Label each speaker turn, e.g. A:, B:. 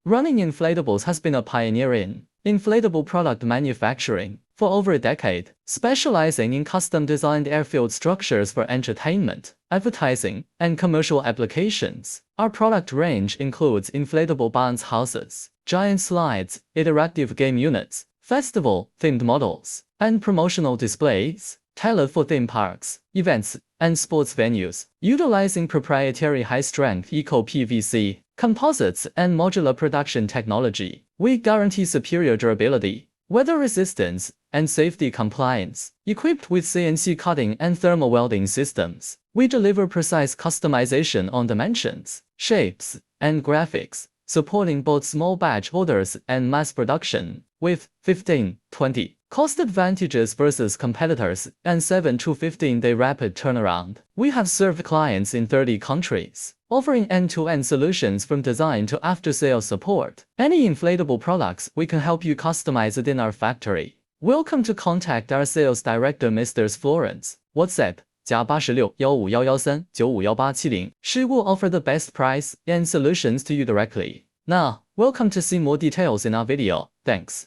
A: Running inflatables has been a pioneer in inflatable product manufacturing for over a decade, specializing in custom-designed airfield structures for entertainment, advertising, and commercial applications. Our product range includes inflatable bounce houses, giant slides, interactive game units, festival-themed models, and promotional displays tailored for theme parks, events, and sports venues. Utilizing proprietary high-strength eco-PVC, composites, and modular production technology, we guarantee superior durability, weather resistance, and safety compliance. Equipped with CNC cutting and thermal welding systems, we deliver precise customization on dimensions, shapes, and graphics, supporting both small batch orders and mass production, with 15-20 cost advantages versus competitors and 7 to 15-day rapid turnaround. We have served clients in 30 countries, offering end-to-end solutions from design to after-sales support. Any inflatable products we can help you customize it in our factory. Welcome to contact our sales director Mr. Florence. WhatsApp +861513951870. She will offer the best price and solutions to you directly. Now, welcome to see more details in our video. Thanks.